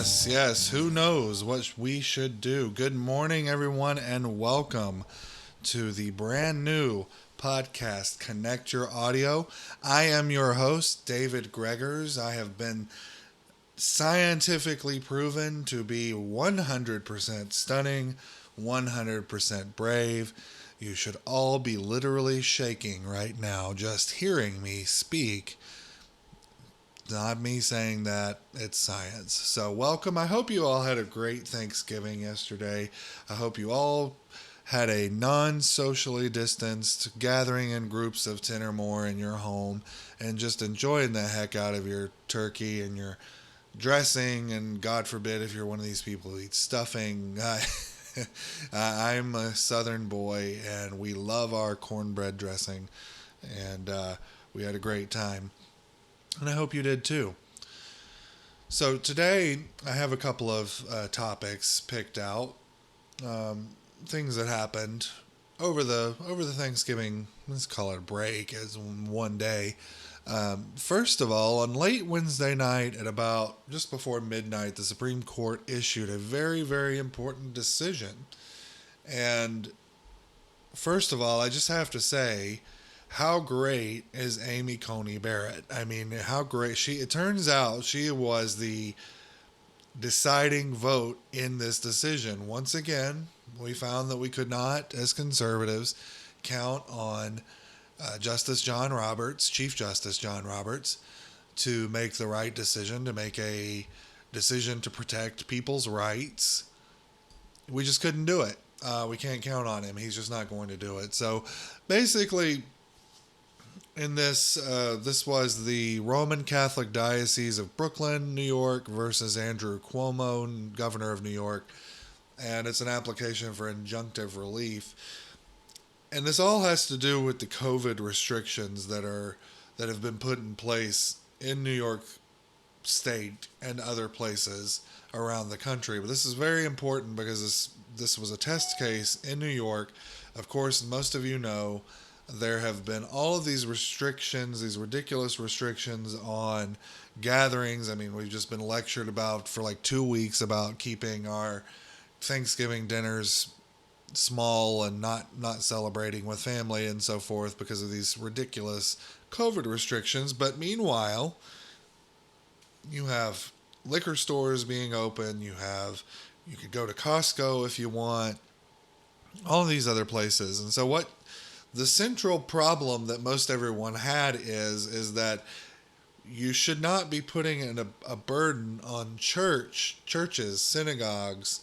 Yes. Who knows what we should do? Good morning, everyone, and welcome to the brand new podcast, Connect Your Audio. I am your host, David Gregors. I have been scientifically proven to be 100% stunning, 100% brave. You should all be literally shaking right now just hearing me speak. Not me saying that, it's science. So, welcome. I hope you all had a great Thanksgiving yesterday. I hope you all had a non socially distanced gathering in groups of 10 or more in your home and just enjoying the heck out of your turkey and your dressing. And God forbid if you're one of these people who eats stuffing. I'm a southern boy and we love our cornbread dressing. And we had a great time. And I hope you did too. So today I have a couple of topics picked out, things that happened over the Thanksgiving, let's call it a break, as one day. First of all, on late Wednesday night at about just before midnight, the Supreme Court issued a very, very important decision. And first of all, I just have to say, how great is Amy Coney Barrett? I mean, how great it turns out she was the deciding vote in this decision. Once again, we found that we could not, as conservatives, count on Chief Justice John Roberts, to make the right decision, to make a decision to protect people's rights. We just couldn't do it. We can't count on him. He's just not going to do it. So basically, in this was the Roman Catholic Diocese of Brooklyn, New York versus Andrew Cuomo, governor of New York. And it's an application for injunctive relief. And this all has to do with the COVID restrictions that have been put in place in New York State and other places around the country. But this is very important because this was a test case in New York. Of course, most of you know there have been all of these restrictions, these ridiculous restrictions on gatherings. I mean, we've just been lectured about for like 2 weeks about keeping our Thanksgiving dinners small and not celebrating with family and so forth because of these ridiculous COVID restrictions. But meanwhile, you have liquor stores being open, you could go to Costco if you want, all of these other places. And so what the central problem that most everyone had is that you should not be putting a burden on churches, synagogues,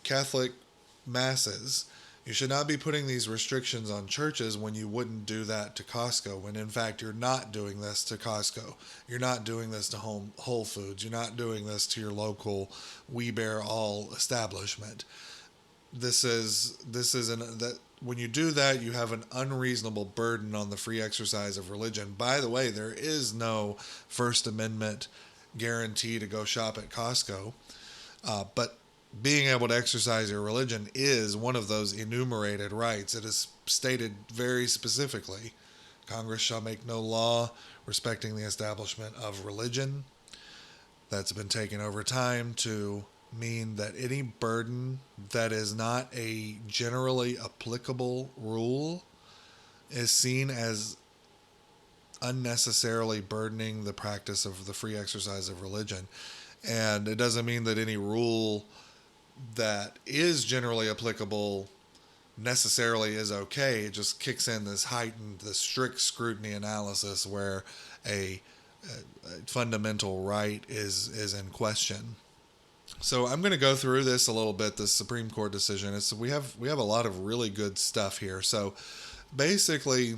Catholic masses. You should not be putting these restrictions on churches when you wouldn't do that to Costco, when in fact you're not doing this to Costco. You're not doing this to Whole Foods. You're not doing this to your local We Bear All establishment. When you do that, you have an unreasonable burden on the free exercise of religion. By the way, there is no First Amendment guarantee to go shop at Costco, but being able to exercise your religion is one of those enumerated rights. It is stated very specifically, Congress shall make no law respecting the establishment of religion. That's been taken over time to mean that any burden that is not a generally applicable rule is seen as unnecessarily burdening the practice of the free exercise of religion. And it doesn't mean that any rule that is generally applicable necessarily is okay. It just kicks in this strict scrutiny analysis where a fundamental right is in question. So I'm going to go through this a little bit, this Supreme Court decision. We have a lot of really good stuff here. So basically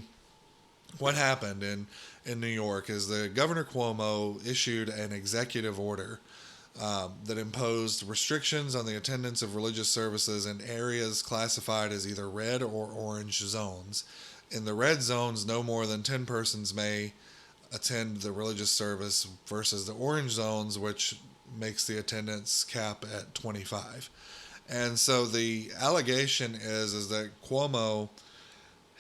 what happened in New York is the Governor Cuomo issued an executive order that imposed restrictions on the attendance of religious services in areas classified as either red or orange zones. In the red zones, no more than 10 persons may attend the religious service versus the orange zones, which makes the attendance cap at 25. And so the allegation is that Cuomo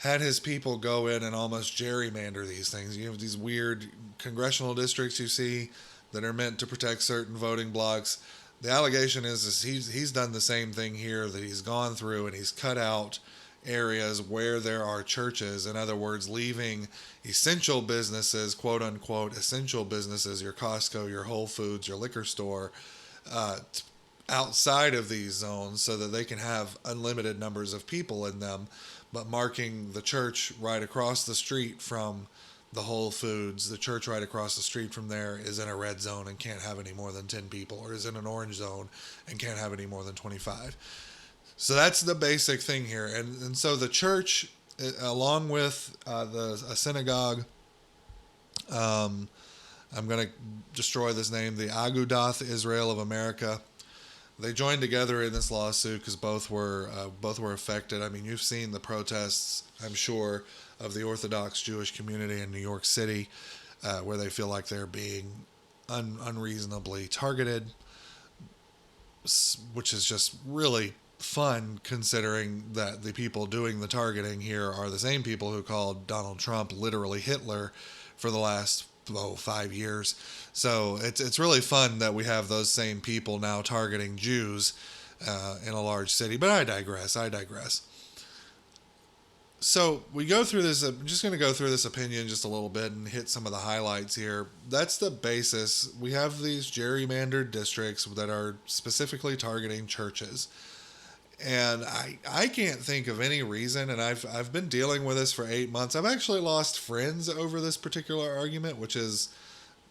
had his people go in and almost gerrymander these things. You have these weird congressional districts you see that are meant to protect certain voting blocks. The allegation is he's done the same thing here, that he's gone through and he's cut out areas where there are churches. In other words, leaving essential businesses, quote unquote, essential businesses, your Costco, your Whole Foods, your liquor store, uh, outside of these zones so that they can have unlimited numbers of people in them, but marking the church right across the street from the Whole Foods, the church right across the street from there is in a red zone and can't have any more than 10 people, or is in an orange zone and can't have any more than 25. So that's the basic thing here. And so the church, along with a synagogue, I'm going to destroy this name, the Agudath Israel of America, they joined together in this lawsuit because both were affected. I mean, you've seen the protests, I'm sure, of the Orthodox Jewish community in New York City, where they feel like they're being unreasonably targeted, which is just really fun considering that the people doing the targeting here are the same people who called Donald Trump literally Hitler for the last 5 years. So it's really fun that we have those same people now targeting Jews in a large city. But I digress. So we go through this. I'm just going to go through this opinion just a little bit and hit some of the highlights here. That's the basis. We have these gerrymandered districts that are specifically targeting churches. And I can't think of any reason, and I've been dealing with this for 8 months. I've actually lost friends over this particular argument, which is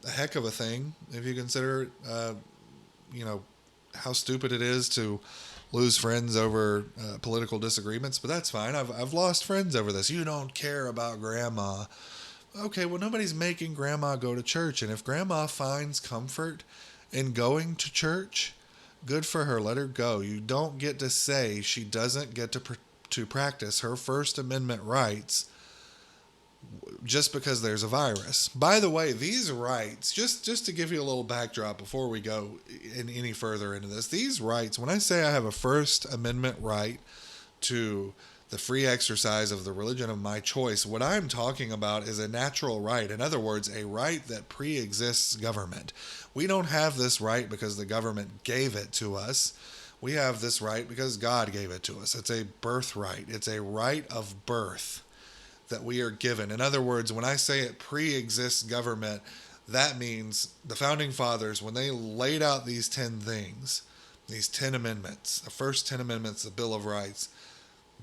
a heck of a thing if you consider, how stupid it is to lose friends over political disagreements. But that's fine. I've lost friends over this. You don't care about grandma. Okay, well, nobody's making grandma go to church, and if grandma finds comfort in going to church, good for her. Let her go. You don't get to say she doesn't get to practice her First Amendment rights just because there's a virus. By the way, these rights, just to give you a little backdrop before we go any further into this, these rights, when I say I have a First Amendment right to the free exercise of the religion of my choice, what I'm talking about is a natural right. In other words, a right that pre-exists government. We don't have this right because the government gave it to us. We have this right because God gave it to us. It's a birthright. It's a right of birth that we are given. In other words, when I say it pre-exists government, that means the Founding Fathers, when they laid out these 10 things, these 10 amendments, the first 10 amendments, the Bill of Rights,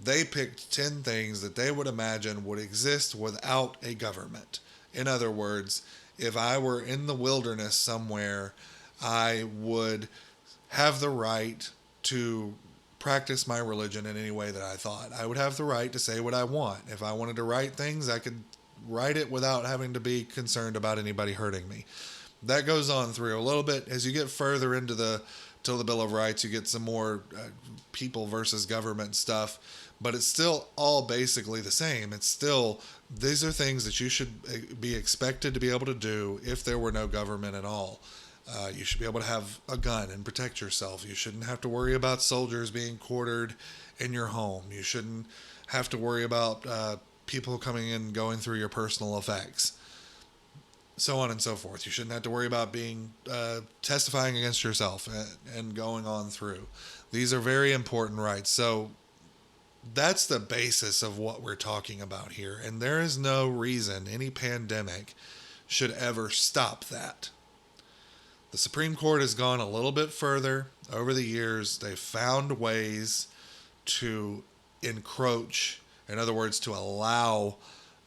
they picked 10 things that they would imagine would exist without a government. In other words, if I were in the wilderness somewhere, I would have the right to practice my religion in any way that I thought. I would have the right to say what I want. If I wanted to write things, I could write it without having to be concerned about anybody hurting me. That goes on through a little bit. As you get further into the Bill of Rights, you get some more people versus government stuff, but it's still all basically the same. It's still, these are things that you should be expected to be able to do if there were no government at all. You should be able to have a gun and protect yourself. You shouldn't have to worry about soldiers being quartered in your home. You shouldn't have to worry about people coming in and going through your personal effects. So on and so forth. You shouldn't have to worry about being testifying against yourself and going on through. These are very important rights. So that's the basis of what we're talking about here. And there is no reason any pandemic should ever stop that. The Supreme Court has gone a little bit further over the years. They've found ways to encroach, in other words, to allow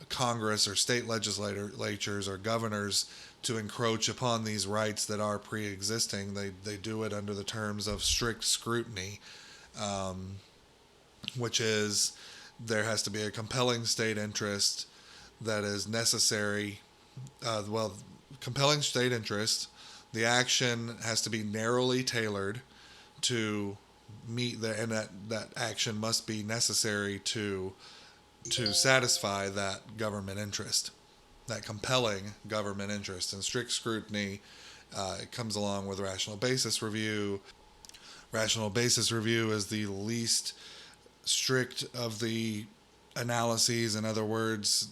Congress or state legislatures or governors to encroach upon these rights that are pre-existing. They do it under the terms of strict scrutiny, which is there has to be a compelling state interest that is necessary. Compelling state interest. The action has to be narrowly tailored to meet and that action must be necessary to satisfy that government interest, that compelling government interest. And strict scrutiny, it comes along with rational basis review. Rational basis review is the least strict of the analyses. In other words,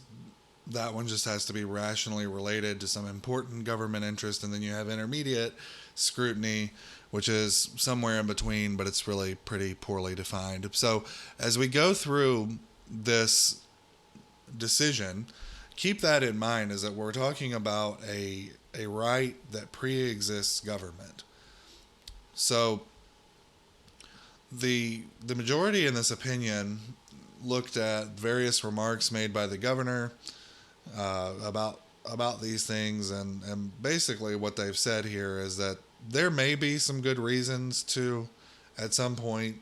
that one just has to be rationally related to some important government interest. And then you have intermediate scrutiny, which is somewhere in between, but it's really pretty poorly defined. So as we go through this decision, keep that in mind, is that we're talking about a right that pre-exists government. So the majority in this opinion looked at various remarks made by the governor about these things, and basically what they've said here is that there may be some good reasons to, at some point,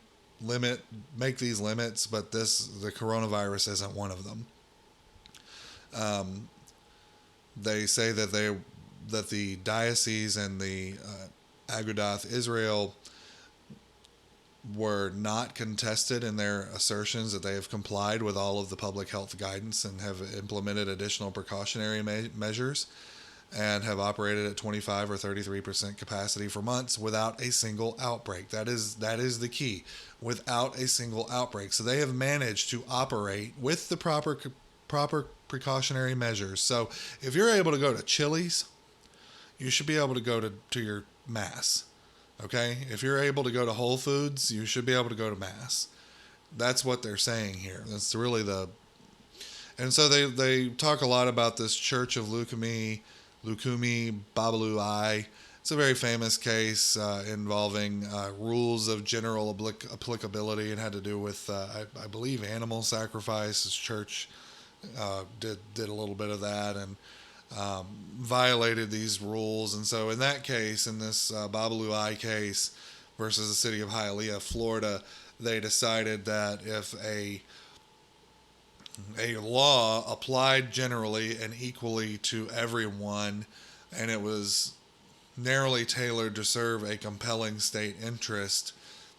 make these limits, but the coronavirus isn't one of them. They say that the diocese and the Agudath Israel were not contested in their assertions that they have complied with all of the public health guidance and have implemented additional precautionary measures and have operated at 25 or 33% capacity for months without a single outbreak. That is the key, without a single outbreak. So they have managed to operate with the proper precautionary measures. So if you're able to go to Chili's, you should be able to go to your Mass. Okay? If you're able to go to Whole Foods, you should be able to go to Mass. That's what they're saying here. That's really and so they talk a lot about this Church of Lukumi Babalu I. It's a very famous case involving rules of general applicability, and had to do with, I believe, animal sacrifice. His church did a little bit of that and violated these rules. And so in that case, in this Babalu I case versus the city of Hialeah, Florida, they decided that if a law applied generally and equally to everyone, and it was narrowly tailored to serve a compelling state interest,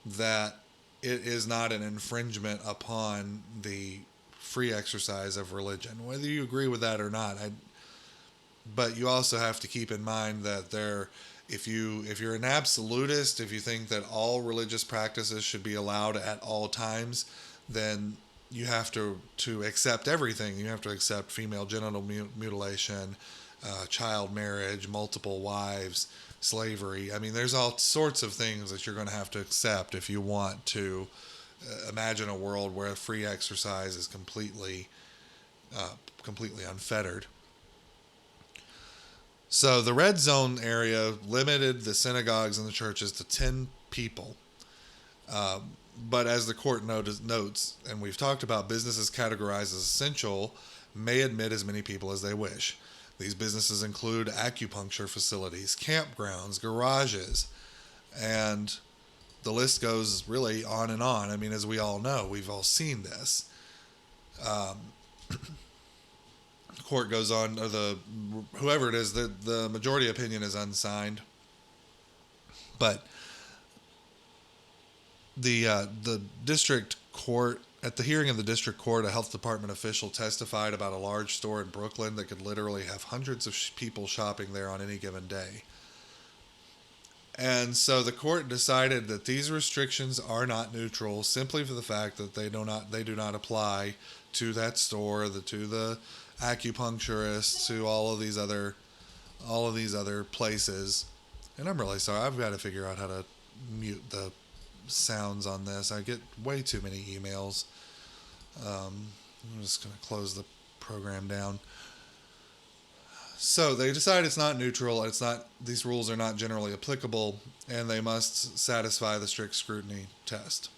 that it is not an infringement upon the free exercise of religion, whether you agree with that or not. But you also have to keep in mind that if you're an absolutist, if you think that all religious practices should be allowed at all times, then you have to accept everything. You have to accept female genital mutilation, child marriage, multiple wives, slavery. I mean, there's all sorts of things that you're going to have to accept if you want to imagine a world where free exercise is completely unfettered. So the red zone area limited the synagogues and the churches to 10 people. But as the court notes, and we've talked about, businesses categorized as essential may admit as many people as they wish. These businesses include acupuncture facilities, campgrounds, garages, and the list goes really on and on. I mean, as we all know, we've all seen this. The court goes on, or whoever it is, the majority opinion is unsigned, but the district court, at the hearing of the district court, a health department official testified about a large store in Brooklyn that could literally have hundreds of people shopping there on any given day. And so the court decided that these restrictions are not neutral, simply for the fact that they do not apply to that store, to the acupuncturist, to all of these other places. And I'm really sorry, I've got to figure out how to mute the sounds on this. I get way too many emails. I'm just going to close the program down. So they decide it's not neutral. These rules are not generally applicable, and they must satisfy the strict scrutiny test.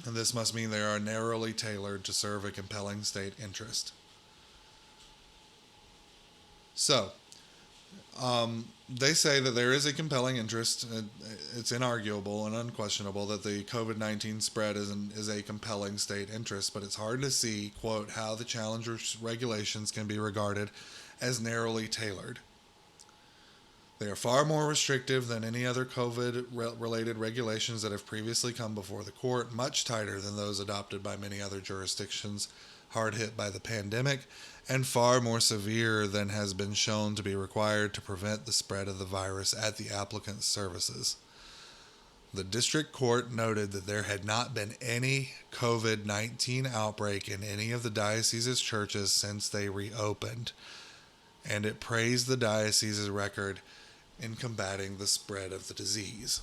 And this must mean they are narrowly tailored to serve a compelling state interest. So, they say that there is a compelling interest. It's inarguable and unquestionable that the COVID-19 spread is a compelling state interest, but it's hard to see, quote, how the challenge regulations can be regarded as narrowly tailored. They are far more restrictive than any other COVID-related regulations that have previously come before the court, much tighter than those adopted by many other jurisdictions hard hit by the pandemic, and far more severe than has been shown to be required to prevent the spread of the virus at the applicant's services. The district court noted that there had not been any COVID-19 outbreak in any of the diocese's churches since they reopened, and it praised the diocese's record in combating the spread of the disease.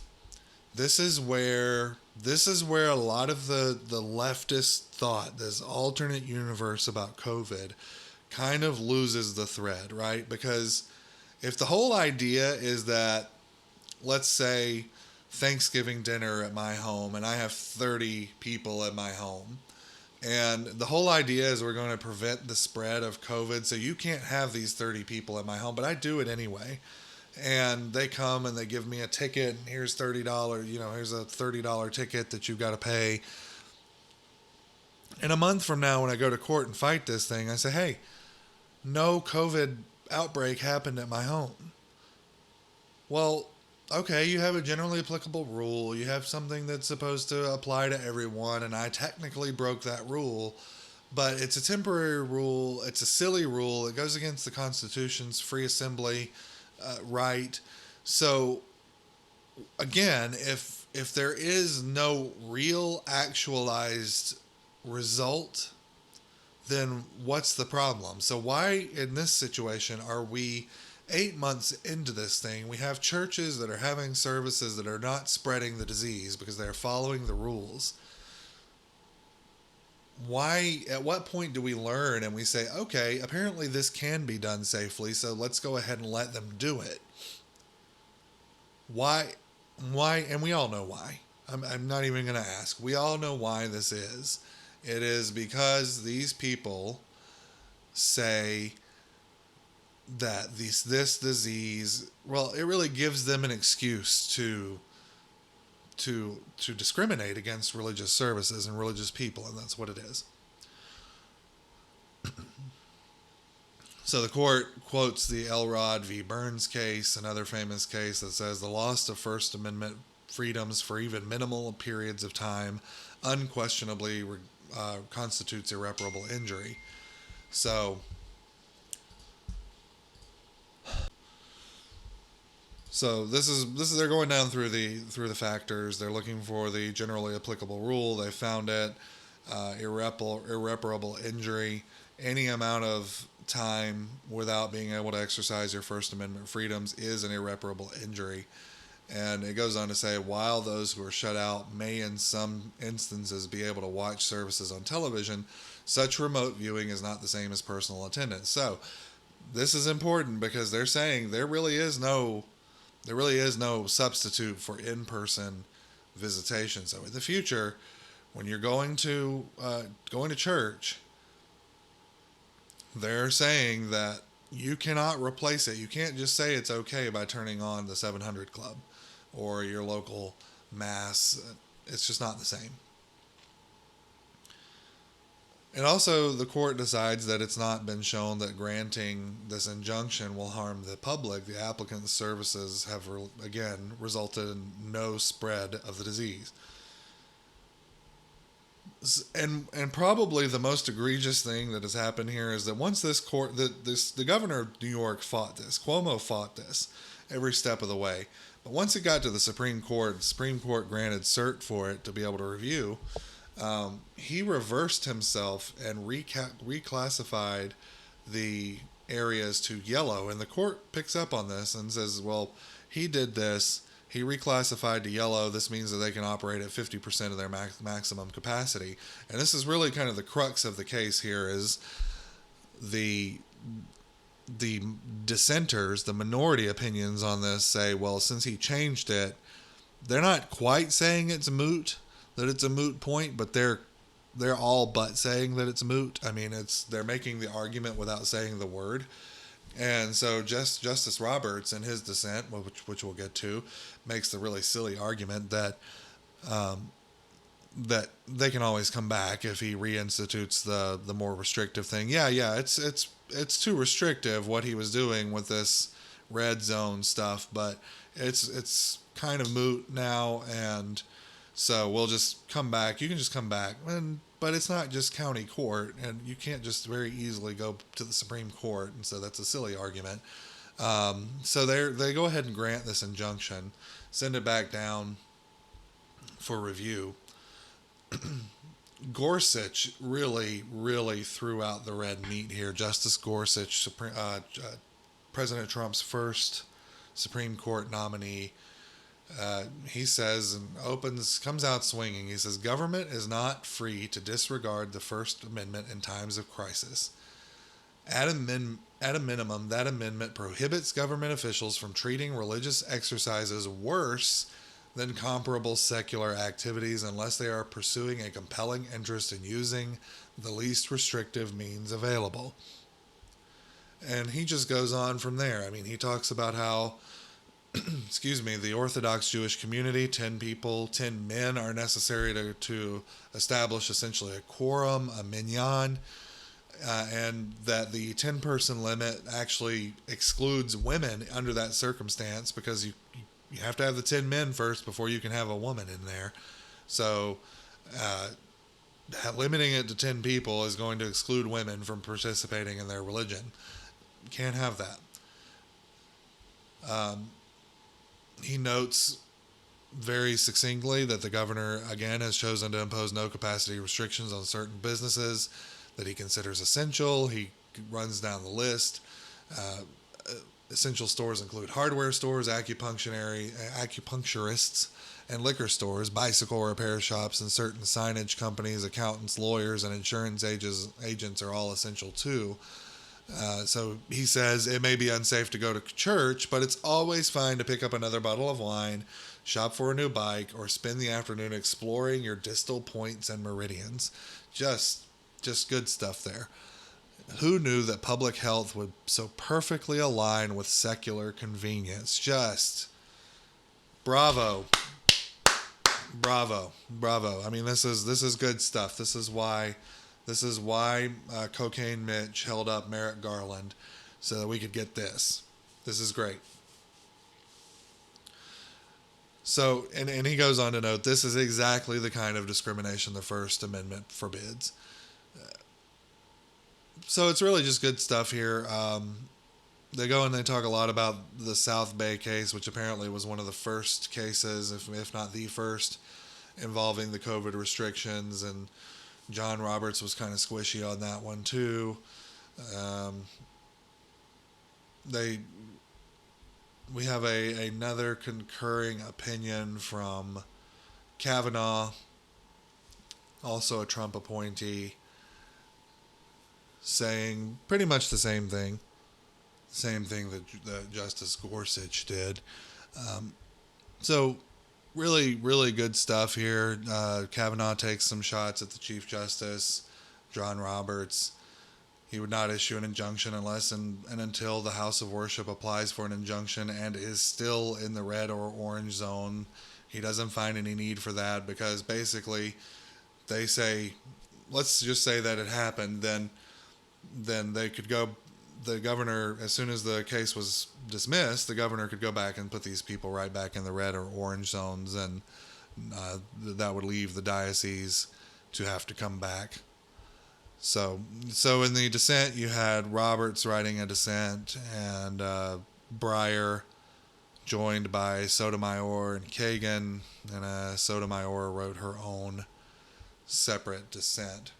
This is where a lot of the leftist thought, this alternate universe about COVID, kind of loses the thread, right? Because if the whole idea is that, let's say, Thanksgiving dinner at my home, and I have 30 people at my home, and the whole idea is we're going to prevent the spread of COVID, so you can't have these 30 people at my home, but I do it anyway. And they come and they give me a ticket, and here's $30, here's a $30 ticket that you've got to pay. And a month from now, when I go to court and fight this thing, I say, hey, no COVID outbreak happened at my home. Well, okay, you have a generally applicable rule. You have something that's supposed to apply to everyone, and I technically broke that rule, but it's a temporary rule. It's a silly rule. It goes against the Constitution's free assembly right. So, again, if there is no real actualized result, then what's the problem? So why in this situation are we 8 months into this thing? We have churches that are having services that are not spreading the disease because they're following the rules. Why, at what point do we learn and we say, okay, apparently this can be done safely, so let's go ahead and let them do it? Why, and we all know why. I'm not even going to ask. We all know why this is. It is because these people say that this disease, well, it really gives them an excuse to discriminate against religious services and religious people, and that's what it is. So the court quotes the Elrod v. Burns case, another famous case that says the loss of First Amendment freedoms for even minimal periods of time unquestionably constitutes irreparable injury. So this is they're going down through the factors. They're looking for the generally applicable rule. They found it irreparable injury. Any amount of time without being able to exercise your First Amendment freedoms is an irreparable injury. And it goes on to say, while those who are shut out may in some instances be able to watch services on television, such remote viewing is not the same as personal attendance. So this is important because they're saying there really is no substitute for in-person visitation. So in the future, when you're going to church, they're saying that you cannot replace it. You can't just say it's okay by turning on the 700 Club or your local mass. It's just not the same. And also, the court decides that it's not been shown that granting this injunction will harm the public. The applicant's services have, again, resulted in no spread of the disease. And probably the most egregious thing that has happened here is that once this court, the governor of New York fought this, Cuomo fought this every step of the way. But once it got to the Supreme Court granted cert for it to be able to review. He reversed himself and reclassified the areas to yellow. And the court picks up on this and says, well, he did this. He reclassified to yellow. This means that they can operate at 50% of their maximum capacity. And this is really kind of the crux of the case here is the dissenters, the minority opinions on this say, well, since he changed it, they're not quite saying it's moot, that it's a moot point, but they're all but saying that it's moot. I mean, they're making the argument without saying the word. And so Justice Roberts, in his dissent, which we'll get to, makes the really silly argument that that they can always come back if he reinstitutes the more restrictive thing. Yeah, it's too restrictive what he was doing with this red zone stuff, but it's kind of moot now, and so we'll just come back. You can just come back, but it's not just county court, and you can't just very easily go to the Supreme Court, and so that's a silly argument. So they go ahead and grant this injunction, send it back down, for review. Gorsuch really threw out the red meat here. Justice Gorsuch, President Trump's first Supreme Court nominee, he says and comes out swinging. He says, government is not free to disregard the First Amendment in times of crisis. At a minimum, that amendment prohibits government officials from treating religious exercises worse than comparable secular activities unless they are pursuing a compelling interest in using the least restrictive means available. And he just goes on from there. I mean, he talks about how, the Orthodox Jewish community, 10 people, 10 men are necessary to establish essentially a quorum, a minyan, and that the 10-person limit actually excludes women under that circumstance because you have to have the 10 men first before you can have a woman in there. So limiting it to 10 people is going to exclude women from participating in their religion. Can't have that. He notes very succinctly that the governor, again, has chosen to impose no capacity restrictions on certain businesses that he considers essential. He runs down the list. Essential stores include hardware stores, acupuncturists, and liquor stores, bicycle repair shops, and certain signage companies, accountants, lawyers, and insurance agents are all essential too. So he says it may be unsafe to go to church, but it's always fine to pick up another bottle of wine, shop for a new bike, or spend the afternoon exploring your distal points and meridians. Just good stuff there. Who knew that public health would so perfectly align with secular convenience? Just bravo. Bravo. I mean, this is good stuff. This is why Cocaine Mitch held up Merrick Garland so that we could get this. This is great. So, and he goes on to note, this is exactly the kind of discrimination the First Amendment forbids. So it's really just good stuff here. They go and they talk a lot about the South Bay case, which apparently was one of the first cases, if not the first, involving the COVID restrictions, and John Roberts was kind of squishy on that one too. We have another concurring opinion from Kavanaugh, also a Trump appointee, saying pretty much the same thing that Justice Gorsuch did. So really good stuff here. Kavanaugh takes some shots at the Chief Justice, John Roberts. He would not issue an injunction unless and until the House of Worship applies for an injunction and is still in the red or orange zone. He doesn't find any need for that because basically they say, let's just say that it happened, then they could go, the governor, as soon as the case was dismissed, the governor could go back and put these people right back in the red or orange zones, and that would leave the diocese to have to come back. So in the dissent, you had Roberts writing a dissent, and Breyer, joined by Sotomayor and Kagan, and Sotomayor wrote her own separate dissent.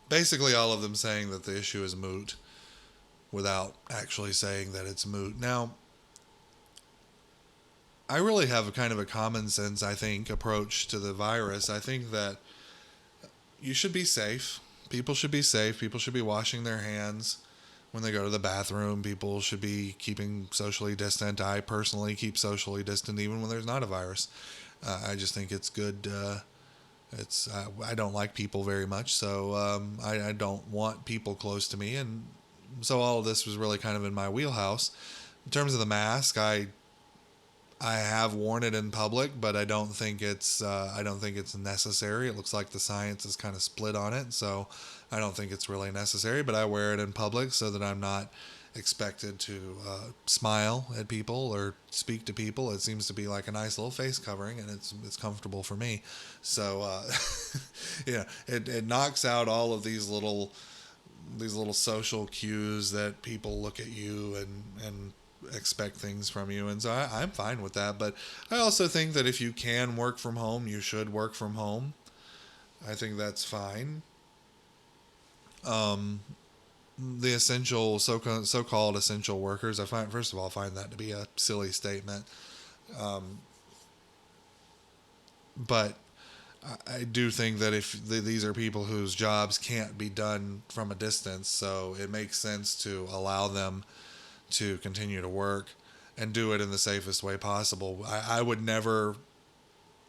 Basically, all of them saying that the issue is moot without actually saying that it's moot. Now, I really have a kind of a common sense, I think, approach to the virus. I think that you should be safe. People should be safe. People should be washing their hands when they go to the bathroom. People should be keeping socially distant. I personally keep socially distant even when there's not a virus. I just think it's good. I don't like people very much, so I don't want people close to me, and so all of this was really kind of in my wheelhouse. In terms of the mask, I have worn it in public, but I don't think it's necessary. It looks like the science is kind of split on it, so I don't think it's really necessary. But I wear it in public so that I'm not expected to smile at people or speak to people. It seems to be like a nice little face covering, and it's comfortable for me. So yeah, it knocks out all of these little social cues that people look at you and expect things from you. And so I'm fine with that. But I also think that if you can work from home, you should work from home. I think that's fine. Um, the essential, so-called essential workers, first of all, find that to be a silly statement. Um, but I do think that if these are people whose jobs can't be done from a distance, so it makes sense to allow them to continue to work and do it in the safest way possible. I would never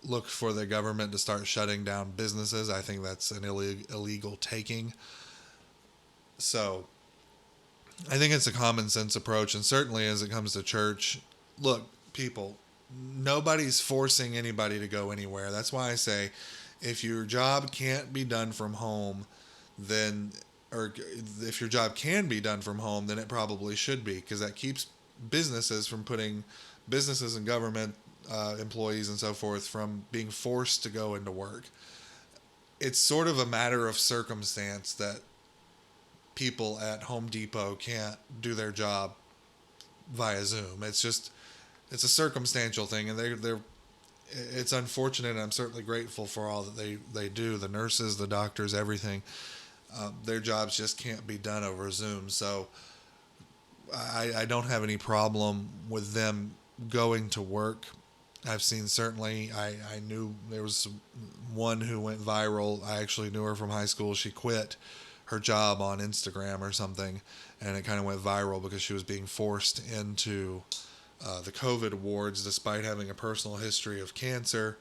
look for the government to start shutting down businesses. I think that's an illegal taking. So I think it's a common sense approach. And certainly as it comes to church, look, people, nobody's forcing anybody to go anywhere. That's why I say if your job can't be done from home, then, or if your job can be done from home, then it probably should be, because that keeps businesses and government employees and so forth from being forced to go into work. It's sort of a matter of circumstance that people at Home Depot can't do their job via Zoom. It's a circumstantial thing, and they're it's unfortunate, and I'm certainly grateful for all that they do. The nurses, the doctors, everything. Their jobs just can't be done over Zoom. So I don't have any problem with them going to work. I've seen, certainly, I knew there was one who went viral. I actually knew her from high school. She quit her job on Instagram or something, and it kind of went viral because she was being forced into the COVID wards despite having a personal history of cancer,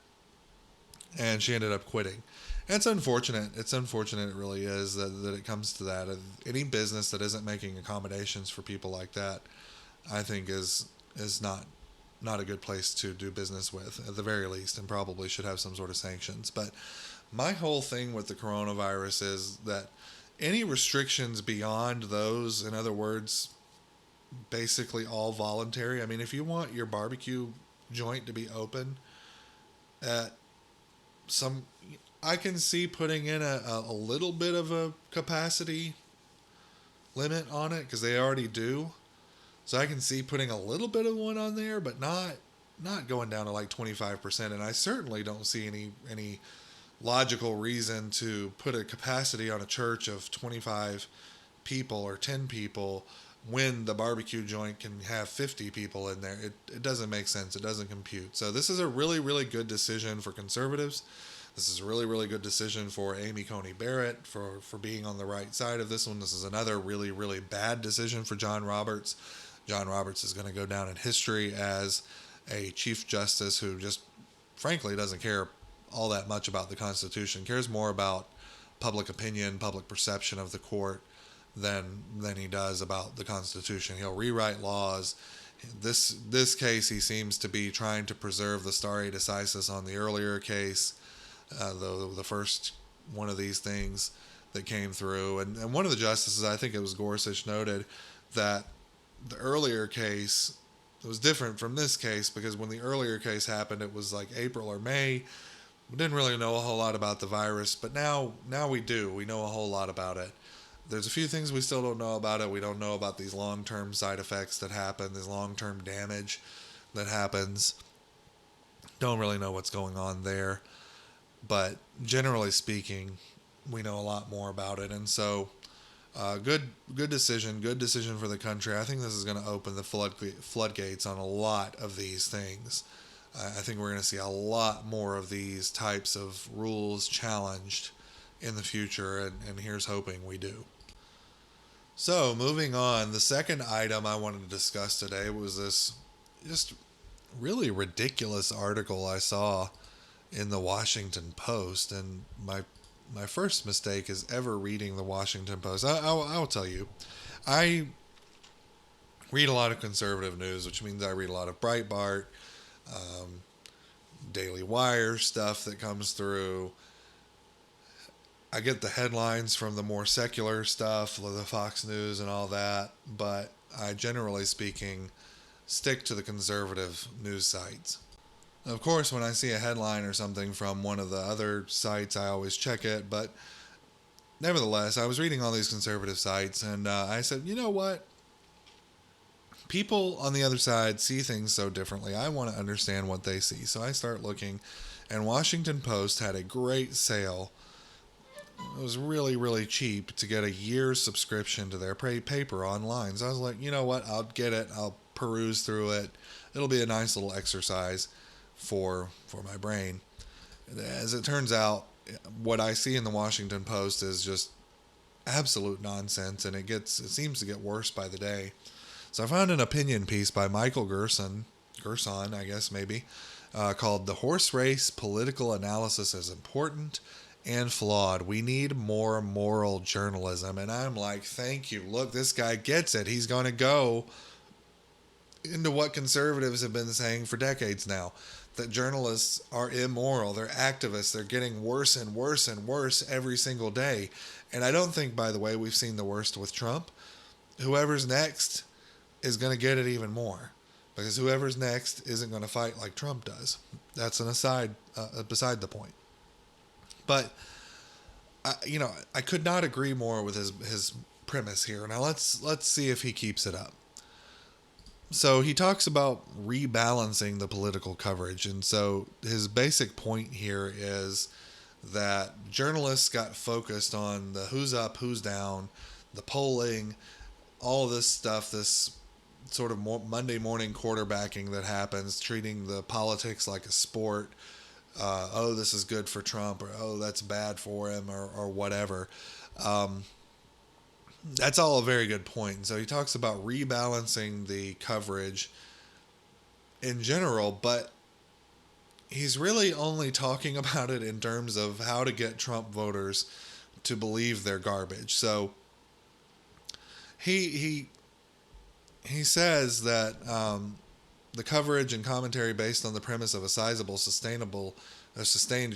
and she ended up quitting. And it's unfortunate. It's unfortunate, it really is, that it comes to that. Any business that isn't making accommodations for people like that, I think is not a good place to do business with, at the very least, and probably should have some sort of sanctions. But my whole thing with the coronavirus is that any restrictions beyond those, in other words, basically all voluntary. I mean, if you want your barbecue joint to be open at some, I can see putting in a little bit of a capacity limit on it, because they already do. So I can see putting a little bit of one on there, but not going down to like 25%. And I certainly don't see any logical reason to put a capacity on a church of 25 people or 10 people when the barbecue joint can have 50 people in there. It doesn't make sense. It doesn't compute. So this is a really, really good decision for conservatives. This is a really, really good decision for Amy Coney Barrett for being on the right side of this one. This is another really, really bad decision for John Roberts. John Roberts is going to go down in history as a Chief Justice who just, frankly, doesn't care all that much about the Constitution, cares more about public opinion, public perception of the court than he does about the Constitution. He'll rewrite laws. This case, he seems to be trying to preserve the stare decisis on the earlier case, the first one of these things that came through. And one of the justices, I think it was Gorsuch, noted that the earlier case, it was different from this case, because when the earlier case happened, it was like April or May. We didn't really know a whole lot about the virus, but now we do. We know a whole lot about it. There's a few things we still don't know about it. We don't know about these long-term side effects that happen, this long-term damage that happens. Don't really know what's going on there. But generally speaking, we know a lot more about it. And so, good decision for the country. I think this is going to open the floodgates on a lot of these things. I think we're going to see a lot more of these types of rules challenged in the future, and here's hoping we do. So, moving on, the second item I wanted to discuss today was this just really ridiculous article I saw in the Washington Post. And my first mistake is ever reading the Washington Post. I'll tell you, I read a lot of conservative news, which means I read a lot of Breitbart, Daily Wire stuff that comes through. I get the headlines from the more secular stuff, the Fox News and all that, but I, generally speaking, stick to the conservative news sites. Of course, when I see a headline or something from one of the other sites, I always check it, but nevertheless, I was reading all these conservative sites, and I said, you know what? people on the other side see things so differently. I want to understand what they see. So I start looking, and Washington Post had a great sale. It was really, really cheap to get a year's subscription to their paper online. So I was like, you know what? I'll get it. I'll peruse through it. It'll be a nice little exercise for my brain. As it turns out, what I see in the Washington Post is just absolute nonsense, and it seems to get worse by the day. So I found an opinion piece by Michael Gerson, I guess maybe, called "The Horse Race: Political Analysis is Important and Flawed. We need more moral journalism." And I'm like, thank you. Look, this guy gets it. He's going to go into what conservatives have been saying for decades now, that journalists are immoral. They're activists. They're getting worse and worse and worse every single day. And I don't think, by the way, we've seen the worst with Trump. Whoever's next is going to get it even more, because whoever's next isn't going to fight like Trump does. That's an aside, beside the point. But I could not agree more with his premise here. Now let's see if he keeps it up. So he talks about rebalancing the political coverage, and so his basic point here is that journalists got focused on the who's up, who's down, the polling, all this stuff, this sort of Monday morning quarterbacking that happens, treating the politics like a sport. Oh, this is good for Trump, or oh, that's bad for him, or whatever. That's all a very good point. And so he talks about rebalancing the coverage in general, but he's really only talking about it in terms of how to get Trump voters to believe they're garbage. So he says that the coverage and commentary based on the premise of a sizable, sustained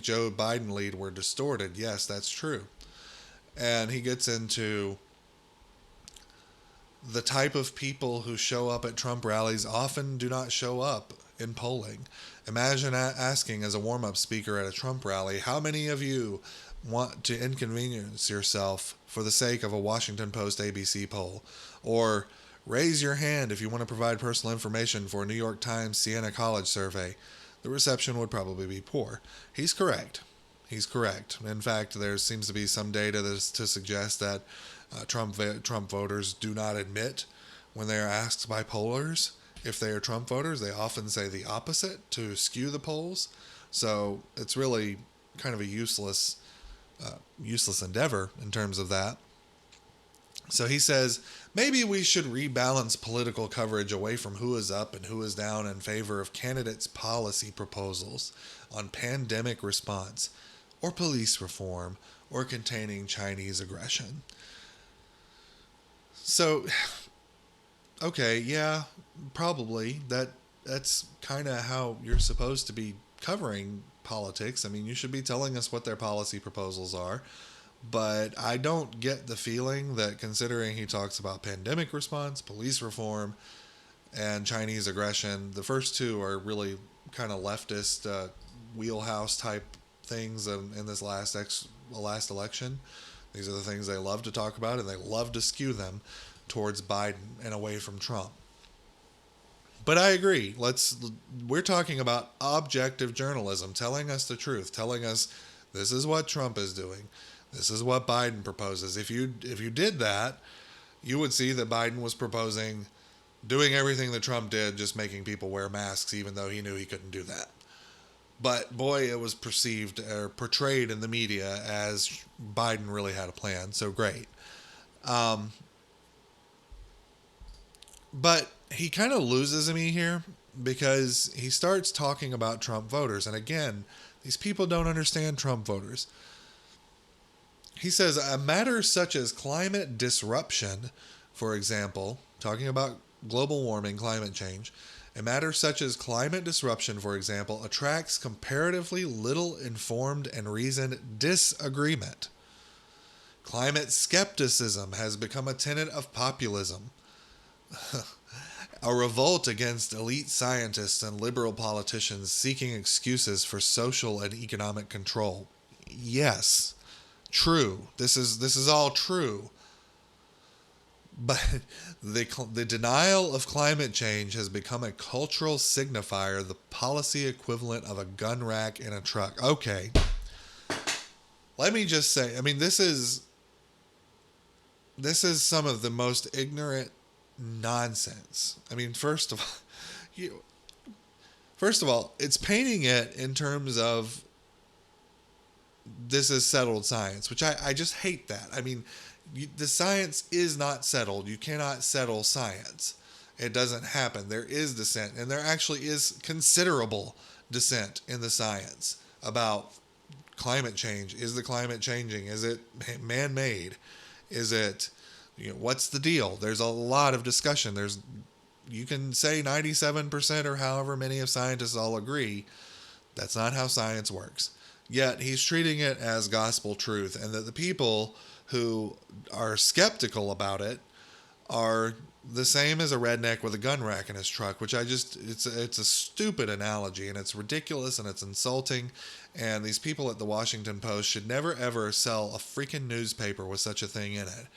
Joe Biden lead were distorted. Yes, that's true. And he gets into the type of people who show up at Trump rallies often do not show up in polling. Imagine asking as a warm-up speaker at a Trump rally, how many of you want to inconvenience yourself for the sake of a Washington Post ABC poll? Or raise your hand if you want to provide personal information for a New York Times Siena College survey. The reception would probably be poor. He's correct. In fact, there seems to be some data to suggest that Trump voters do not admit when they are asked by pollers if they are Trump voters. They often say the opposite to skew the polls. So it's really kind of a useless endeavor in terms of that. So he says, maybe we should rebalance political coverage away from who is up and who is down in favor of candidates' policy proposals on pandemic response, or police reform, or containing Chinese aggression. So, okay, yeah, probably. That's kind of how you're supposed to be covering politics. I mean, you should be telling us what their policy proposals are. But I don't get the feeling that, considering he talks about pandemic response, police reform, and Chinese aggression, the first two are really kind of leftist wheelhouse type things in this last election. These are the things they love to talk about, and they love to skew them towards Biden and away from Trump. But I agree. We're talking about objective journalism, telling us the truth, telling us this is what Trump is doing. This is what Biden proposes. If you did that, you would see that Biden was proposing doing everything that Trump did, just making people wear masks, even though he knew he couldn't do that. But boy, it was perceived or portrayed in the media as Biden really had a plan. So great. But he kind of loses me here, because he starts talking about Trump voters. And again, these people don't understand Trump voters. He says, a matter such as climate disruption, for example, talking about global warming, climate change, a matter such as climate disruption, for example, attracts comparatively little informed and reasoned disagreement. Climate skepticism has become a tenet of populism. A revolt against elite scientists and liberal politicians seeking excuses for social and economic control. Yes. True. This is all true. But the denial of climate change has become a cultural signifier, the policy equivalent of a gun rack in a truck. Okay, let me just say, I mean, this is some of the most ignorant nonsense. I mean, you first of all, it's painting it in terms of this is settled science, which I just hate that. I mean, the science is not settled. You cannot settle science. It doesn't happen. There is dissent, and there actually is considerable dissent in the science about climate change. Is the climate changing? Is it man-made? Is it, what's the deal? There's a lot of discussion. You can say 97% or however many of scientists all agree. That's not how science works. Yet he's treating it as gospel truth, and that the people who are skeptical about it are the same as a redneck with a gun rack in his truck, which it's a stupid analogy, and it's ridiculous, and it's insulting, and these people at the Washington Post should never ever sell a freaking newspaper with such a thing in it.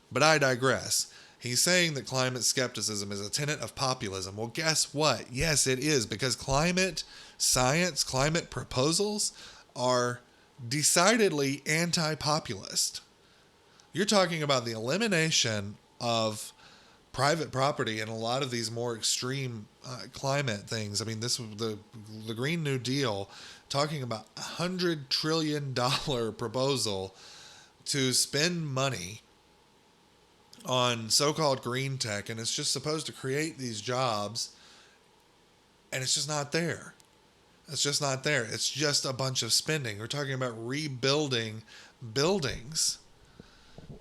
But I digress. He's saying that climate skepticism is a tenet of populism. Well, guess what? Yes, it is, because climate science, climate proposals are decidedly anti-populist. You're talking about the elimination of private property and a lot of these more extreme climate things. I mean, this was the Green New Deal, talking about $100 trillion proposal to spend money on so-called green tech, and it's just supposed to create these jobs, and it's just not there. It's just not there. It's just a bunch of spending. We're talking about rebuilding buildings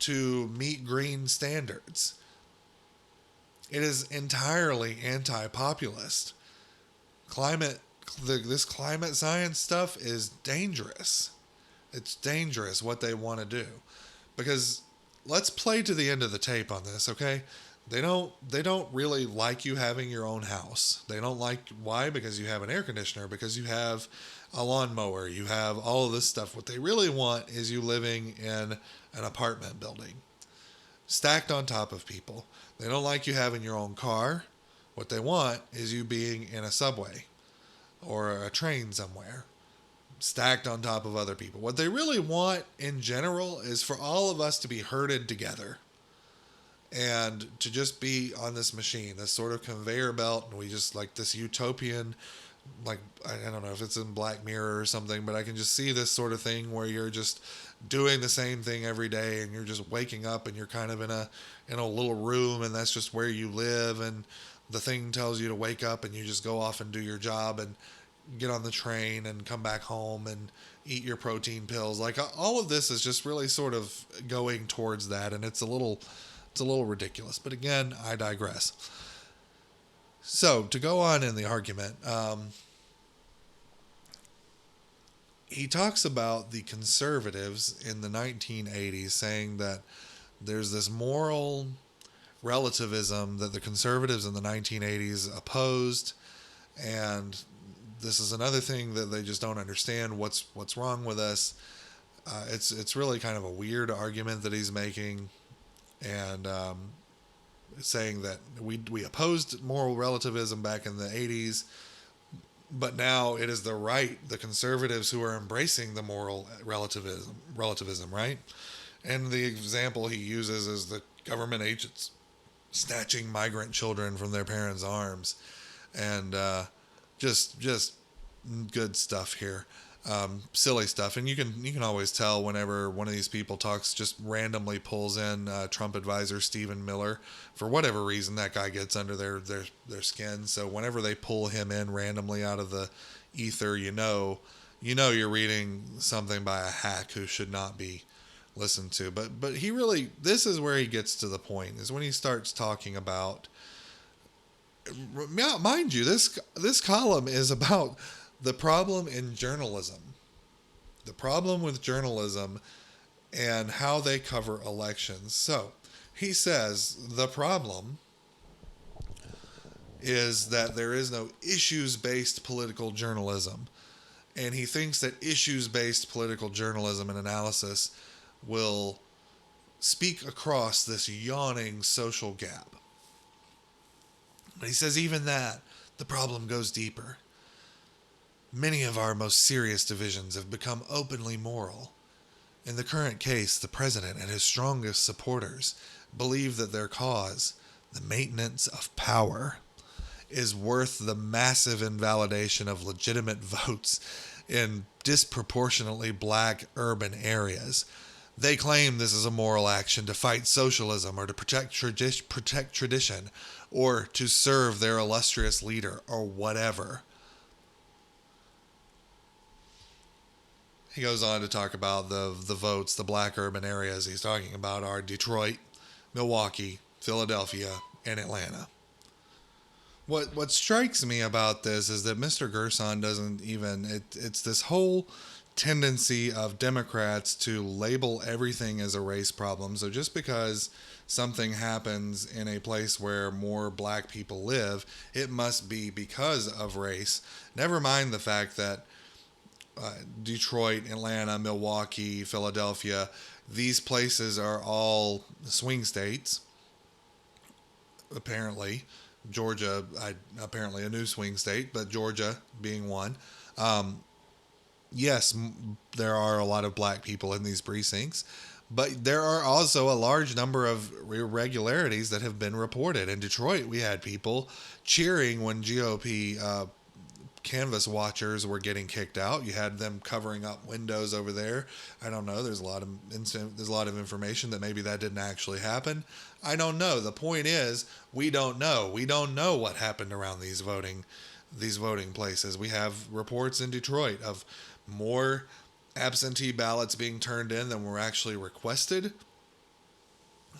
to meet green standards. It is entirely anti-populist. This climate science stuff is dangerous. It's dangerous what they want to do. Because let's play to the end of the tape on this, okay? They don't really like you having your own house. They don't like, why? Because you have an air conditioner, because you have a lawnmower, you have all of this stuff. What they really want is you living in an apartment building, stacked on top of people. They don't like you having your own car. What they want is you being in a subway or a train somewhere, stacked on top of other people. What they really want in general is for all of us to be herded together and to just be on this machine, this sort of conveyor belt, and we just like this utopian, like, I don't know if it's in Black Mirror or something, but I can just see this sort of thing where you're just doing the same thing every day, and you're just waking up, and you're kind of in a little room, and that's just where you live, and the thing tells you to wake up, and you just go off and do your job and get on the train and come back home and eat your protein pills. Like, all of this is just really sort of going towards that, and it's a little ridiculous. But again, I digress. So, to go on in the argument, he talks about the conservatives in the 1980s saying that there's this moral relativism that the conservatives in the 1980s opposed, and this is another thing that they just don't understand what's wrong with us. It's really kind of a weird argument that he's making, and saying that we opposed moral relativism back in the 80s, but now it is the conservatives who are embracing the moral relativism, right? And the example he uses is the government agents snatching migrant children from their parents' arms, and just good stuff here. Silly stuff, and you can always tell whenever one of these people just randomly pulls in Trump advisor Stephen Miller. For whatever reason, that guy gets under their skin. So whenever they pull him in randomly out of the ether, you know you're reading something by a hack who should not be listened to. But he really, this is where he gets to the point, is when he starts talking about, mind you, this column is about the problem in journalism, the problem with journalism and how they cover elections. So he says the problem is that there is no issues-based political journalism. And he thinks that issues-based political journalism and analysis will speak across this yawning social gap. But he says even that, the problem goes deeper. Many of our most serious divisions have become openly moral. In the current case, the president and his strongest supporters believe that their cause, the maintenance of power, is worth the massive invalidation of legitimate votes in disproportionately black urban areas. They claim this is a moral action to fight socialism or to protect tradition or to serve their illustrious leader or whatever. He goes on to talk about the votes, the black urban areas he's talking about are Detroit, Milwaukee, Philadelphia, and Atlanta. What strikes me about this is that Mr. Gerson doesn't even, it's this whole tendency of Democrats to label everything as a race problem. So just because something happens in a place where more black people live, it must be because of race. Never mind the fact that Detroit, Atlanta, Milwaukee, Philadelphia, these places are all swing states, apparently. Georgia, apparently a new swing state, but Georgia being one. Yes, there are a lot of black people in these precincts, but there are also a large number of irregularities that have been reported. In Detroit, we had people cheering when GOP canvas watchers were getting kicked out. You had them covering up windows over there. I don't know. There's a lot of information that maybe that didn't actually happen. I don't know. The point is, we don't know. We don't know what happened around these voting places. We have reports in Detroit of more absentee ballots being turned in than were actually requested.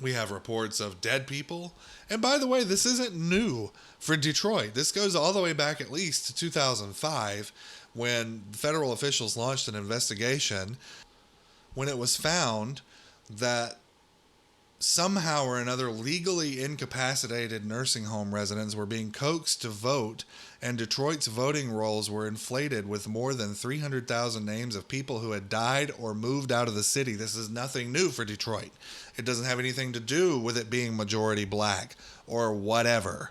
We have reports of dead people. And by the way, this isn't new for Detroit. This goes all the way back at least to 2005 when federal officials launched an investigation when it was found that somehow or another legally incapacitated nursing home residents were being coaxed to vote, and Detroit's voting rolls were inflated with more than 300,000 names of people who had died or moved out of the city. This is nothing new for Detroit. It doesn't have anything to do with it being majority black or whatever.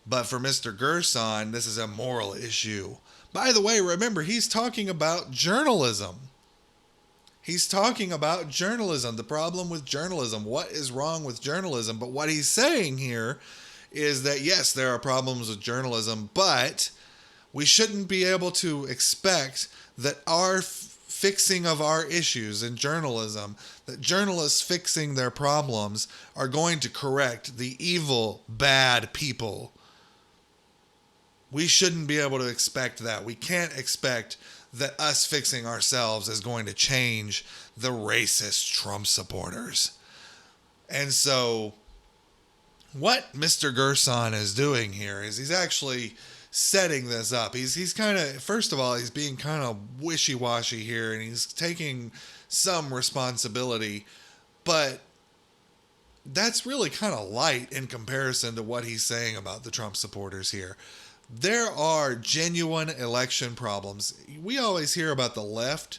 But for Mr. Gerson, this is a moral issue. By the way, remember, he's talking about journalism. He's talking about journalism, the problem with journalism, what is wrong with journalism. But what he's saying here is that, yes, there are problems with journalism, but we shouldn't be able to expect that our fixing of our issues in journalism, that journalists fixing their problems are going to correct the evil, bad people. We shouldn't be able to expect that. We can't expect that us fixing ourselves is going to change the racist Trump supporters. And so what Mr. Gerson is doing here is he's actually setting this up. He's kind of, first of all, he's being kind of wishy-washy here, and he's taking some responsibility, but that's really kind of light in comparison to what he's saying about the Trump supporters here. There are genuine election problems. We always hear about the left.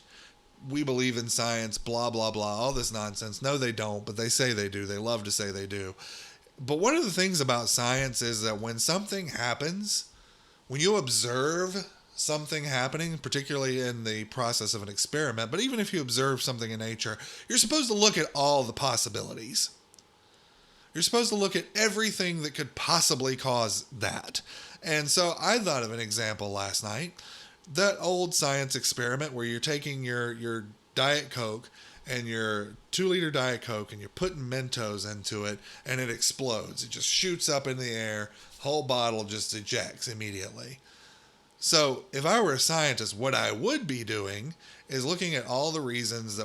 We believe in science, blah, blah, blah, all this nonsense. No, they don't, but they say they do. They love to say they do. But one of the things about science is that when something happens, when you observe something happening, particularly in the process of an experiment, but even if you observe something in nature, you're supposed to look at all the possibilities. You're supposed to look at everything that could possibly cause that. And so I thought of an example last night. That old science experiment where you're taking your Diet Coke and your 2-liter Diet Coke and you're putting Mentos into it and it explodes. It just shoots up in the air. Whole bottle just ejects immediately. So if I were a scientist, what I would be doing is looking at all the reasons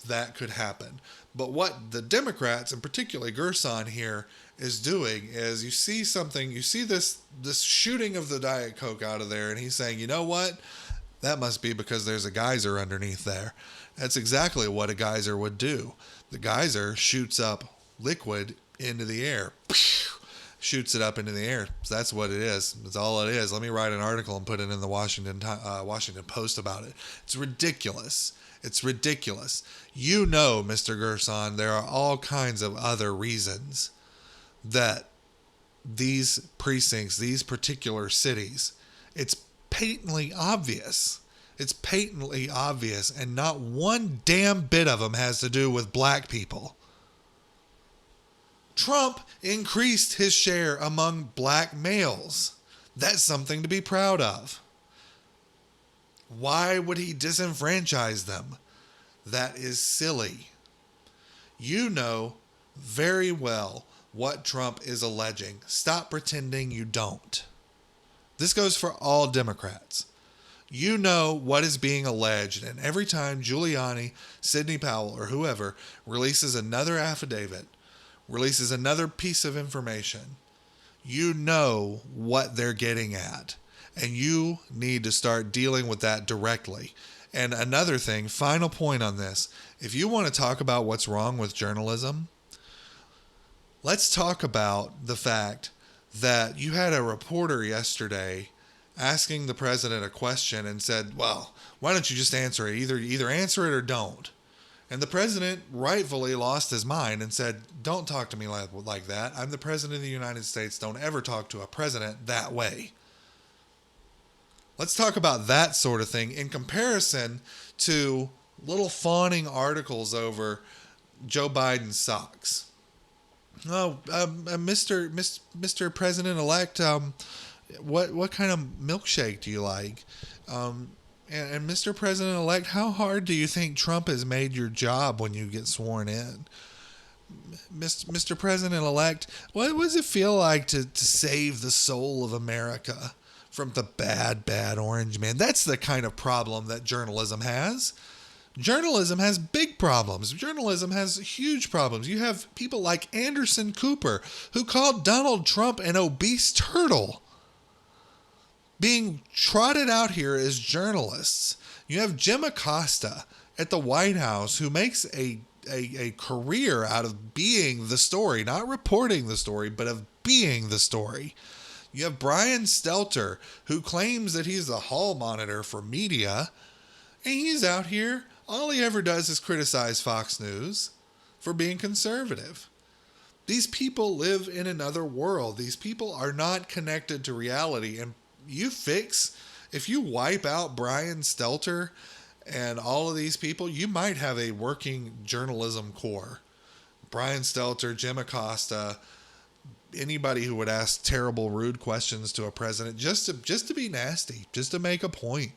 that could happen. But what the Democrats, and particularly Gerson here, is doing is you see this shooting of the Diet Coke out of there, and he's saying, you know what? That must be because there's a geyser underneath there. That's exactly what a geyser would do. The geyser shoots up liquid into the air. Shoots it up into the air. So that's what it is. That's all it is. Let me write an article and put it in the Washington Post about it. It's ridiculous. It's ridiculous. You know, Mr. Gerson, there are all kinds of other reasons that these precincts, these particular cities, it's patently obvious. It's patently obvious, and not one damn bit of them has to do with black people. Trump increased his share among black males. That's something to be proud of. Why would he disenfranchise them? That is silly. You know very well what Trump is alleging. Stop pretending you don't. This goes for all Democrats. You know what is being alleged, and every time Giuliani, Sidney Powell, or whoever releases another affidavit, releases another piece of information, you know what they're getting at. And you need to start dealing with that directly. And another thing, final point on this, if you want to talk about what's wrong with journalism, let's talk about the fact that you had a reporter yesterday asking the president a question and said, well, why don't you just answer it? Either answer it or don't. And the president rightfully lost his mind and said, don't talk to me like that. I'm the president of the United States. Don't ever talk to a president that way. Let's talk about that sort of thing in comparison to little fawning articles over Joe Biden's socks. Oh, Mr. President-elect, what kind of milkshake do you like? And Mr. President-elect, how hard do you think Trump has made your job when you get sworn in? Mr. President-elect, what does it feel like to save the soul of America from the bad orange man? That's the kind of problem that journalism has. Journalism has big problems. Journalism has huge problems. You have people like Anderson Cooper, who called Donald Trump an obese turtle, being trotted out here as journalists. You have Jim Acosta at the White House, who makes a career out of being the story, not reporting the story, but of being the story. You have Brian Stelter, who claims that he's the hall monitor for media, and he's out here. All he ever does is criticize Fox News for being conservative. These people live in another world. These people are not connected to reality. And if you wipe out Brian Stelter and all of these people, you might have a working journalism core. Brian Stelter, Jim Acosta, anybody who would ask terrible, rude questions to a president just to be nasty, just to make a point.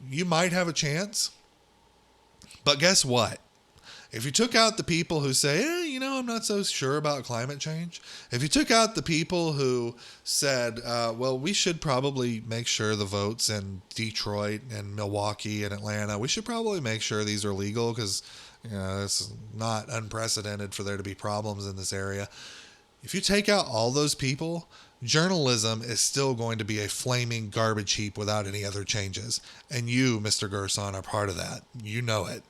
You might have a chance. But guess what? If you took out the people who say, I'm not so sure about climate change. If you took out the people who said, well, we should probably make sure the votes in Detroit and Milwaukee and Atlanta, we should probably make sure these are legal because, it's not unprecedented for there to be problems in this area. If you take out all those people, journalism is still going to be a flaming garbage heap without any other changes. And you, Mr. Gerson, are part of that. You know it.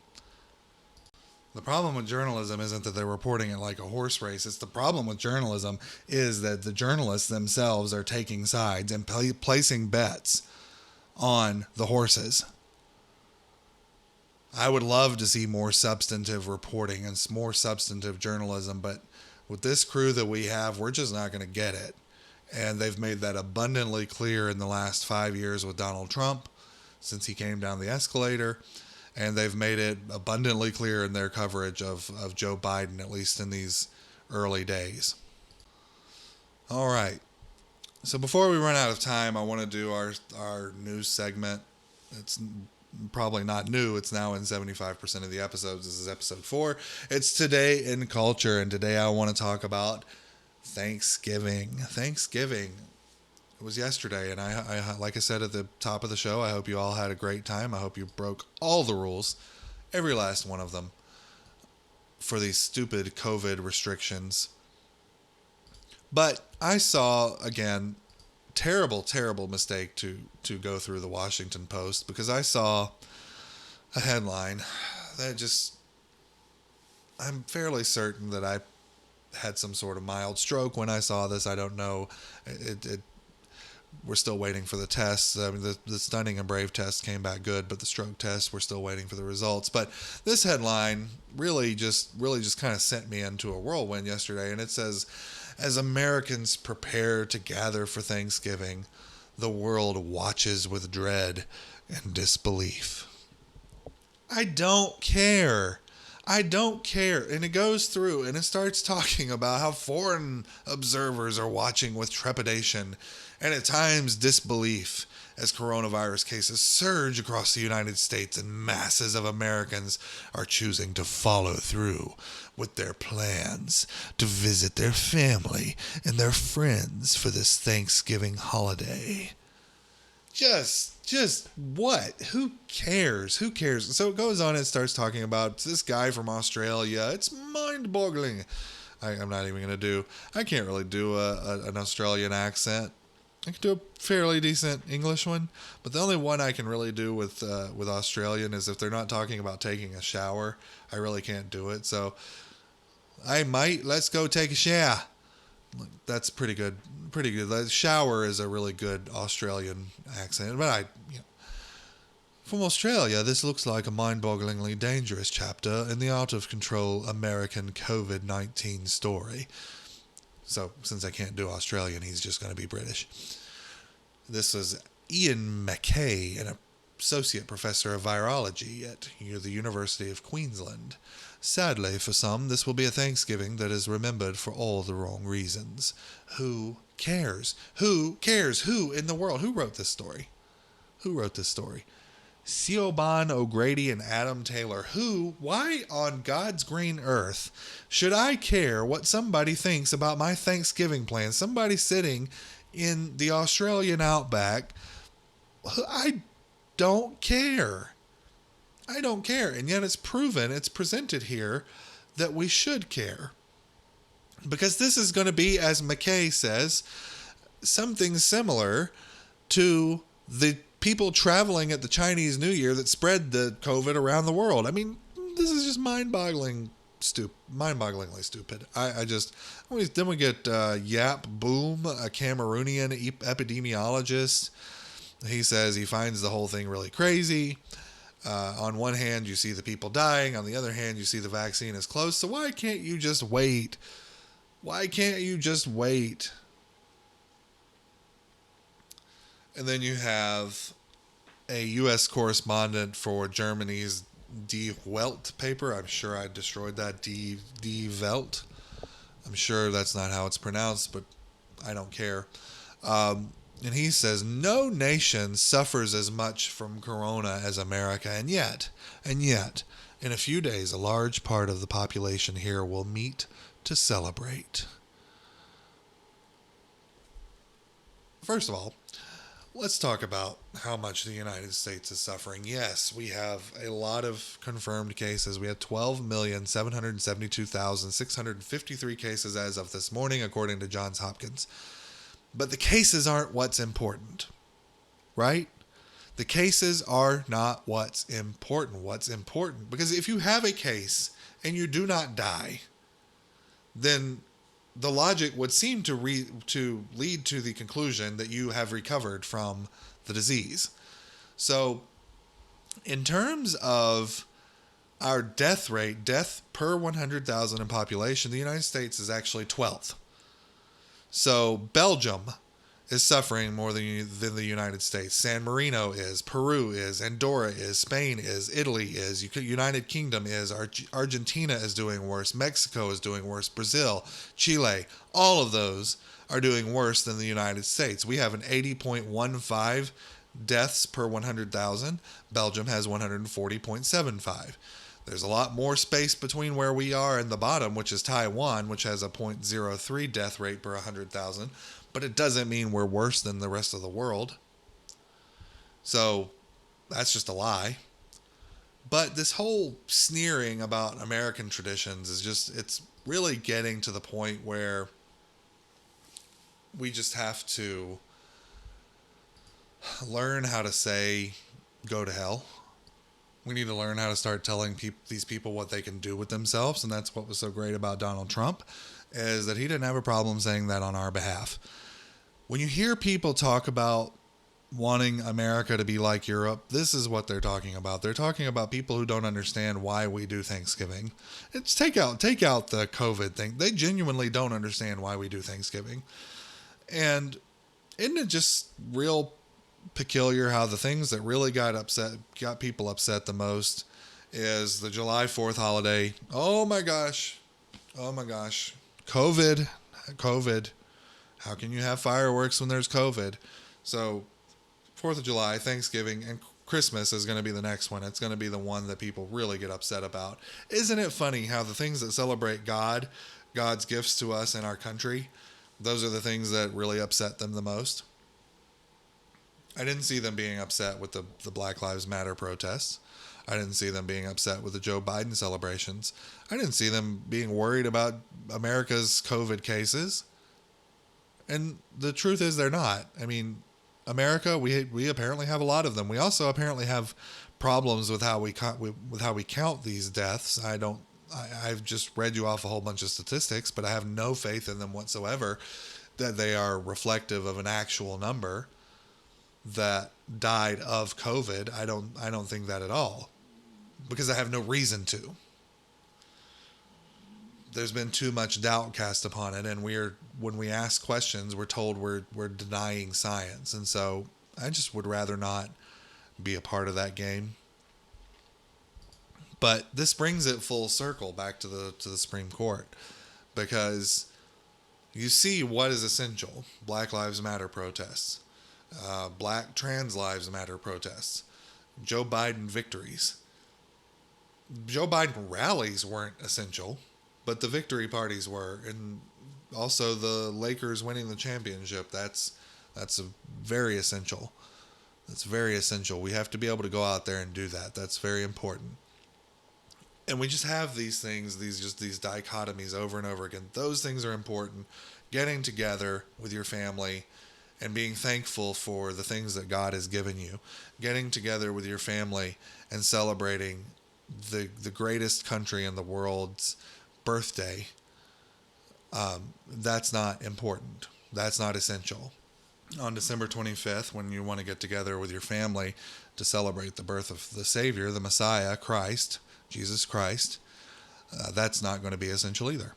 The problem with journalism isn't that they're reporting it like a horse race. It's the problem with journalism is that the journalists themselves are taking sides and placing bets on the horses. I would love to see more substantive reporting and more substantive journalism, but with this crew that we have, we're just not going to get it. And they've made that abundantly clear in the last 5 years with Donald Trump, since he came down the escalator. And they've made it abundantly clear in their coverage of Joe Biden, at least in these early days. All right. So before we run out of time, I want to do our news segment. It's probably not new. It's now in 75% of the episodes. This is episode 4. It's Today in Culture. And today I want to talk about Thanksgiving. Thanksgiving. It was yesterday, and I like I said at the top of the show, I hope you all had a great time. I hope you broke all the rules, every last one of them, for these stupid COVID restrictions. But I saw, again, terrible mistake to go through the Washington Post, because I saw a headline that I'm fairly certain that I had some sort of mild stroke when I saw this. I don't know. It we're still waiting for the tests. I mean, the stunning and brave test came back good, but the stroke test, we're still waiting for the results. But this headline really just kind of sent me into a whirlwind yesterday. And it says, as Americans prepare to gather for Thanksgiving, the world watches with dread and disbelief. I don't care. I don't care. And it goes through and it starts talking about how foreign observers are watching with trepidation and at times disbelief as coronavirus cases surge across the United States and masses of Americans are choosing to follow through with their plans to visit their family and their friends for this Thanksgiving holiday. Just what? Who cares? Who cares? So it goes on and starts talking about this guy from Australia. It's mind-boggling. I'm not even going to I can't really do an Australian accent. I can do a fairly decent English one, but the only one I can really do with Australian is if they're not talking about taking a shower. I really can't do it. So, hey mate, let's go take a shower. That's pretty good. Pretty good. The shower is a really good Australian accent. But from Australia, this looks like a mind-bogglingly dangerous chapter in the out-of-control American COVID-19 story. So, since I can't do Australian, he's just going to be British. This was Ian McKay, an associate professor of virology at the University of Queensland. Sadly, for some, this will be a Thanksgiving that is remembered for all the wrong reasons. Who cares? Who cares? Who in the world? Who wrote this story? Who wrote this story? Siobhan O'Grady and Adam Taylor. Who? Why on God's green earth should I care what somebody thinks about my Thanksgiving plans? Somebody sitting in the Australian outback. I don't care. I don't care. And yet it's presented here that we should care. Because this is going to be, as McKay says, something similar to the people traveling at the Chinese New Year that spread the COVID around the world. I mean, this is just mind-bogglingly stupid. Then we get Yap Boom, a Cameroonian epidemiologist. He says he finds the whole thing really crazy. On one hand, you see the people dying. On the other hand, you see the vaccine is close. So why can't you just wait? Why can't you just wait? And then you have a U.S. correspondent for Germany's Die Welt paper. I'm sure I destroyed that. Die Welt. I'm sure that's not how it's pronounced, but I don't care. And he says, no nation suffers as much from corona as America. And yet, in a few days, a large part of the population here will meet to celebrate. First of all, let's talk about how much the United States is suffering. Yes, we have a lot of confirmed cases. We had 12,772,653 cases as of this morning, according to Johns Hopkins. But the cases aren't what's important, right? The cases are not what's important. What's important, because if you have a case and you do not die, then the logic would seem to lead to the conclusion that you have recovered from the disease. So, in terms of our death rate, death per 100,000 in population, the United States is actually 12th. So Belgium is suffering more than the United States. San Marino is, Peru is, Andorra is, Spain is, Italy is, United Kingdom is, Argentina is doing worse, Mexico is doing worse, Brazil, Chile, all of those are doing worse than the United States. We have an 80.15 deaths per 100,000. Belgium has 140.75. There's a lot more space between where we are and the bottom, which is Taiwan, which has a 0.03 death rate per 100,000. But it doesn't mean we're worse than the rest of the world. So that's just a lie. But this whole sneering about American traditions is it's really getting to the point where we just have to learn how to say, go to hell. We need to learn how to start telling these people what they can do with themselves. And that's what was so great about Donald Trump, is that he didn't have a problem saying that on our behalf. When you hear people talk about wanting America to be like Europe, this is what they're talking about. They're talking about people who don't understand why we do Thanksgiving. It's take out the COVID thing. They genuinely don't understand why we do Thanksgiving. And isn't it just real peculiar how the things that really got people upset the most is the July 4th holiday. Oh my gosh. COVID. How can you have fireworks when there's COVID? So 4th of July, Thanksgiving, and Christmas is going to be the next one. It's going to be the one that people really get upset about. Isn't it funny how the things that celebrate God's gifts to us in our country, those are the things that really upset them the most? I didn't see them being upset with the Black Lives Matter protests. I didn't see them being upset with the Joe Biden celebrations. I didn't see them being worried about America's COVID cases. And the truth is they're not. I mean, America, we apparently have a lot of them. We also apparently have problems with how we count these deaths. I've just read you off a whole bunch of statistics, but I have no faith in them whatsoever that they are reflective of an actual number that died of COVID. I don't think that at all, because I have no reason to. There's been too much doubt cast upon it, and when we ask questions, we're told we're denying science, and so I just would rather not be a part of that game. But this brings it full circle back to the Supreme Court, because you see what is essential: Black Lives Matter protests, Black Trans Lives Matter protests, Joe Biden victories. Joe Biden rallies weren't essential, but the victory parties were, and also the Lakers winning the championship. That's very essential. That's very essential. We have to be able to go out there and do that. That's very important. And we just have these things, these dichotomies over and over again. Those things are important. Getting together with your family and being thankful for the things that God has given you. Getting together with your family and celebrating the greatest country in the world's birthday. That's not important. That's not essential. On December 25th, when you want to get together with your family to celebrate the birth of the Savior, the Messiah, Christ, Jesus Christ, that's not going to be essential either.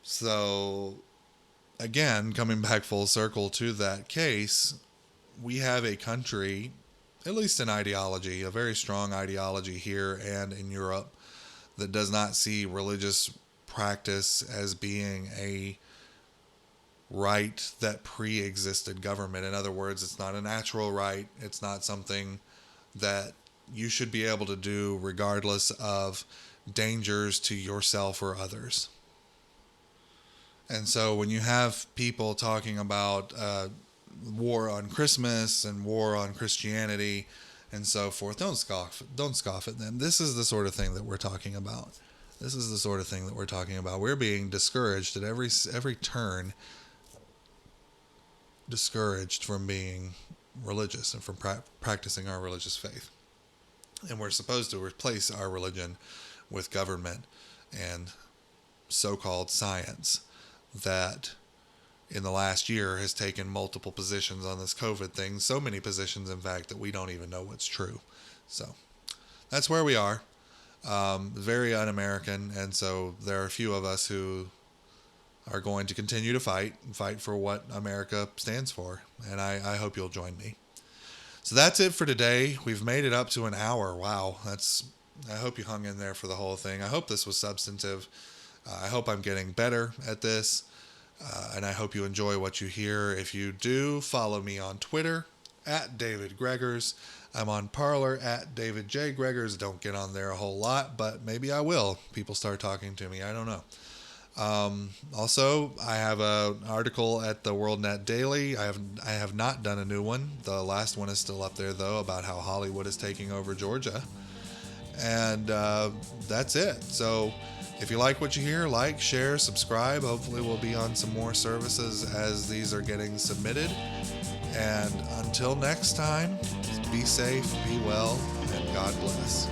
So, again, coming back full circle to that case, we have a country, at least an ideology, a very strong ideology here and in Europe, that does not see religious practice as being a right that pre-existed government. In other words, it's not a natural right. It's not something that you should be able to do regardless of dangers to yourself or others. And so when you have people talking about war on Christmas and war on Christianity and so forth, don't scoff at them. This is the sort of thing that we're talking about. We're being discouraged at every turn, discouraged from being religious and from practicing our religious faith. And we're supposed to replace our religion with government and so-called science that in the last year has taken multiple positions on this COVID thing. So many positions, in fact, that we don't even know what's true. So that's where we are. Very un-American. And so there are a few of us who are going to continue to fight for what America stands for. And I hope you'll join me. So that's it for today. We've made it up to an hour. Wow. I hope you hung in there for the whole thing. I hope this was substantive. I hope I'm getting better at this. And I hope you enjoy what you hear. If you do, follow me on Twitter at David Gregors. I'm on Parler at David J. Gregors. Don't get on there a whole lot, but maybe I will. People start talking to me. I don't know. Also, I have an article at the WorldNet Daily. I have not done a new one. The last one is still up there, though, about how Hollywood is taking over Georgia. And that's it. So if you like what you hear, like, share, subscribe. Hopefully we'll be on some more services as these are getting submitted. And until next time, be safe, be well, and God bless.